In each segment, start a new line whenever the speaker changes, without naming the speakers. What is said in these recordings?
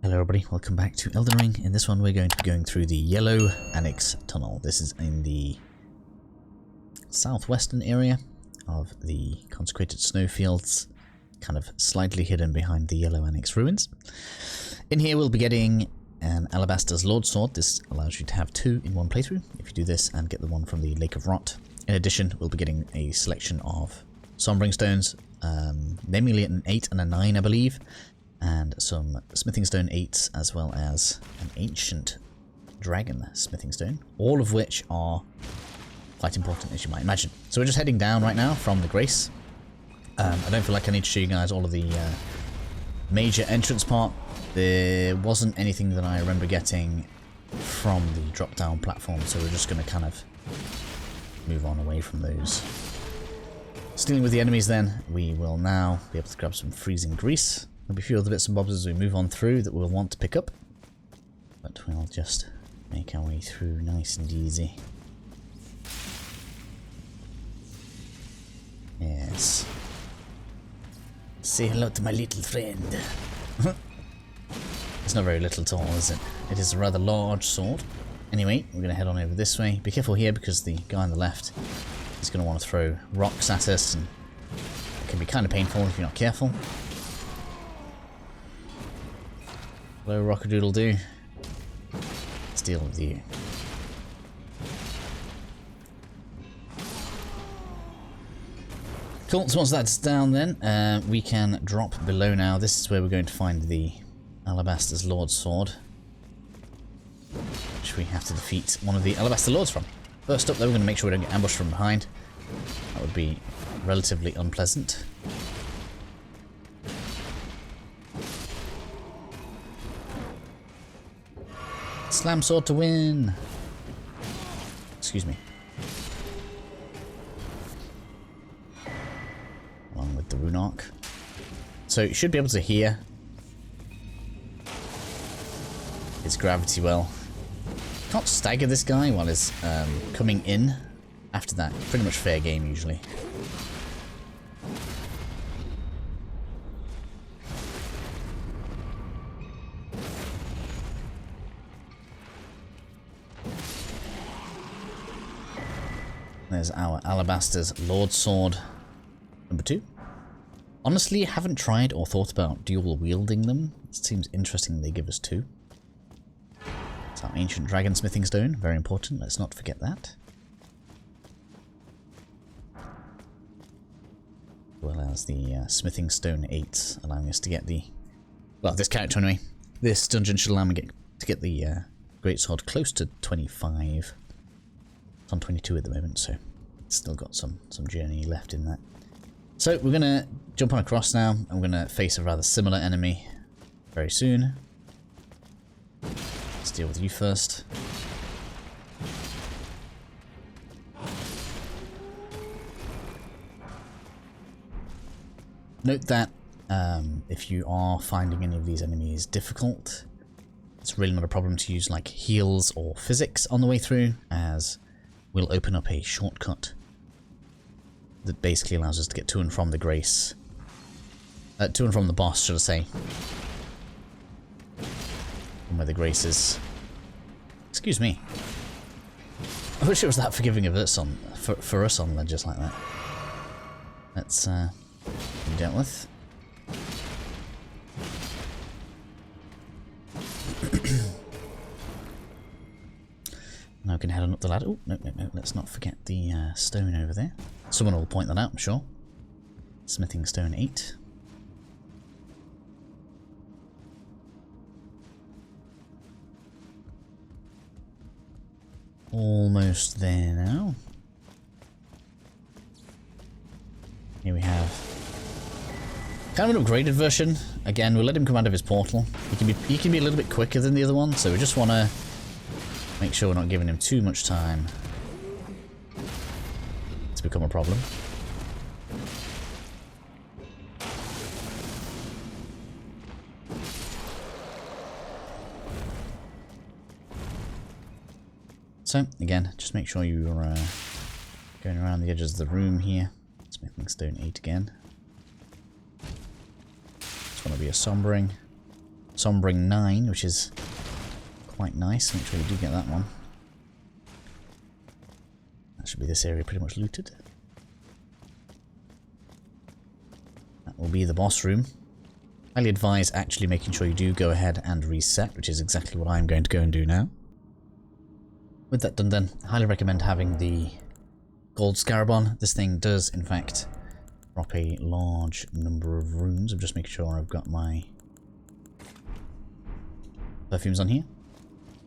Hello everybody, welcome back to Elden Ring. In this one we're going to be going through the Yelough Anix Tunnel. This is in the southwestern area of the consecrated snowfields, kind of slightly hidden behind the Yelough Anix ruins. In here we'll be getting an Alabastor Lord Sword. This allows you to have two in one playthrough if you do this and get the one from the Lake of Rot. In addition, we'll be getting a selection of sombering stones, namely an 8 and a 9 I believe, and some smithing stone 8s, as well as an ancient dragon smithing stone, all of which are quite important, as you might imagine. So we're just heading down right now from the Grace. I don't feel like I need to show you guys all of the major entrance part. There wasn't anything that I remember getting from the drop down platform, so we're just going to kind of move on away from those. Dealing with the enemies then, we will now be able to grab some freezing grease. There'll be a few other bits and bobs as we move on through that we'll want to pick up, but we'll just make our way through nice and easy. Yes. Say hello to my little friend. It's not very little at all, is it? It is a rather large sword. Anyway, we're going to head on over this way. Be careful here because the guy on the left is going to want to throw rocks at us, and it can be kind of painful if you're not careful. Hello, Rockadoodle-doo. Let's deal with you. Cool, so once that's down then, we can drop below now. This is where we're going to find the Alabastor Lord Sword, which we have to defeat one of the Alabastor Lords from. First up though, we're going to make sure we don't get ambushed from behind. That would be relatively unpleasant. Slam sword to win! Excuse me. Along with the rune arc. So you should be able to hear his gravity well. Can't stagger this guy while he's coming in. After that, pretty much fair game usually. There's our Alabastor Lord Sword number 2. Honestly, I haven't tried or thought about dual wielding them. It seems interesting they give us 2. It's our ancient dragon smithing stone, very important, let's not forget that. As well as the smithing stone 8, allowing us to get the... well, this character anyway. This dungeon should allow me to get the greatsword close to 25. It's on 22 at the moment, so it's still got some journey left in that. So we're going to jump on across now, and we're going to face a rather similar enemy very soon. Let's deal with you first. Note that if you are finding any of these enemies difficult, it's really not a problem to use like heals or physics on the way through, as we'll open up a shortcut that basically allows us to get to and from the Grace. To and from the boss, should I say. And where the Grace is. Excuse me. I wish it was that forgiving of us on, for us on ledges like that. Let's be dealt with. Now we can head on up the ladder. Oh, no, let's not forget the stone over there. Someone will point that out, I'm sure. Smithing stone 8. Almost there now. Here we have kind of an upgraded version. Again, we'll let him come out of his portal. He can be a little bit quicker than the other one, so we just want to make sure we're not giving him too much time to become a problem. So, again, just make sure you're going around the edges of the room here. Smithing stone 8 again. Just want to be a sombering. Sombring 9, which is quite nice. Make sure you do get that one. That should be this area pretty much looted. That will be the boss room. Highly advise actually making sure you do go ahead and reset, which is exactly what I'm going to go and do now. With that done then, I highly recommend having the gold scarab on. This thing does, in fact, drop a large number of runes. I'm just making sure I've got my perfumes on here.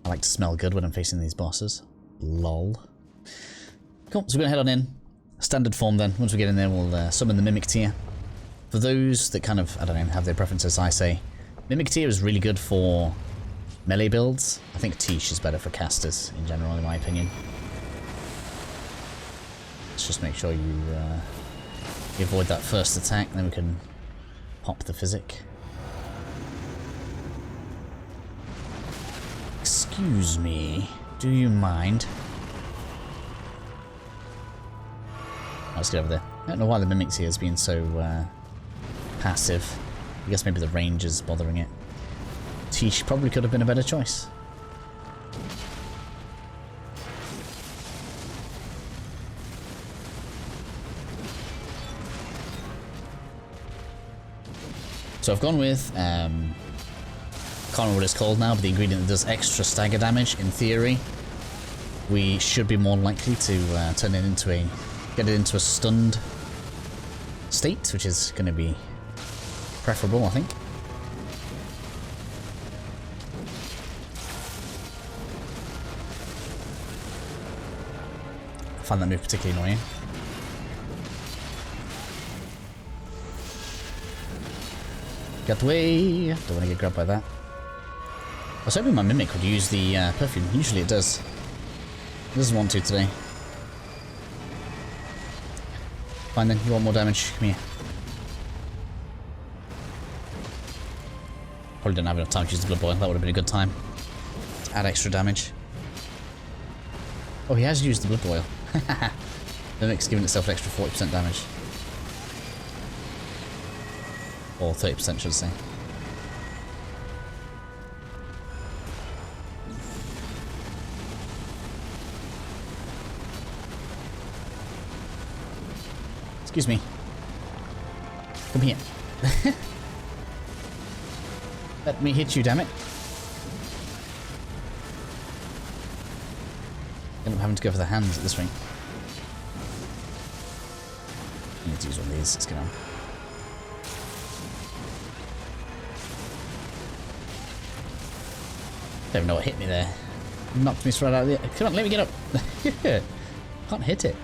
I like to smell good when I'm facing these bosses. Lol. Cool, so we're going to head on in. Standard form then. Once we get in there, we'll summon the Mimic Tier. For those that kind of, I don't know, have their preferences, I say Mimic Tier is really good for melee builds. I think Tish is better for casters in general, in my opinion. Let's just make sure you avoid that first attack, and then we can pop the physic. Excuse me, do you mind? Let's get over there. I don't know why the Mimic Tier has been so passive. I guess maybe the range is bothering it. Tish probably could have been a better choice. So I've gone with, can't remember what it's called now, but the ingredient that does extra stagger damage. In theory, we should be more likely to turn it into get it into a stunned state, which is going to be preferable, I think. I find that move particularly annoying. Get away! Don't want to get grabbed by that. I was hoping my Mimic would use the perfume. Usually it does. It doesn't want to today. Fine then, you want more damage? Come here. Probably didn't have enough time to use the blood boil. That would have been a good time to add extra damage. Oh, he has used the blood boil. Mimic's giving itself an extra 40% damage. Or 30%, should I say. Excuse me. Come here. Let me hit you, damn it. End up having to go for the hands at this rate. I need to use one of these. Let's get on. Don't know what hit me there. Knocked me straight out of the... Come on, let me get up. Can't hit it.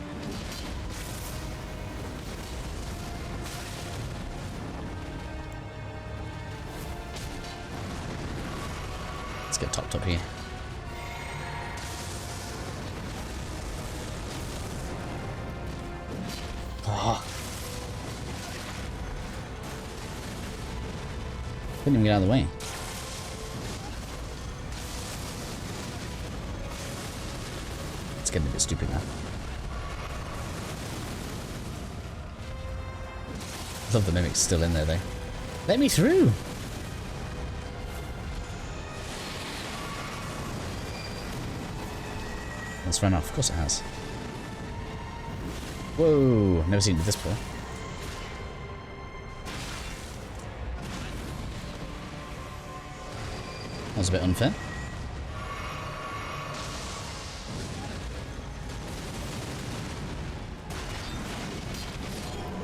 Let's get topped up here. Oh. Couldn't even get out of the way. It's getting a bit stupid now. I love the Mimic's still in there though. Let me through! It's run off. Of course it has. Whoa! Never seen it do this before. That was a bit unfair.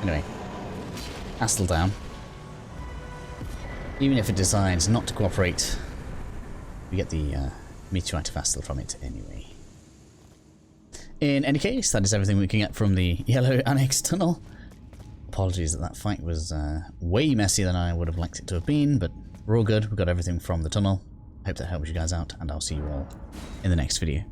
Anyway. Astel down. Even if it decides not to cooperate, we get the Meteorite Of Astel from it anyway. In any case, that is everything we can get from the Yelough Anix Tunnel. Apologies that that fight was way messier than I would have liked it to have been, but we're all good. We've got everything from the tunnel. Hope that helps you guys out, and I'll see you all in the next video.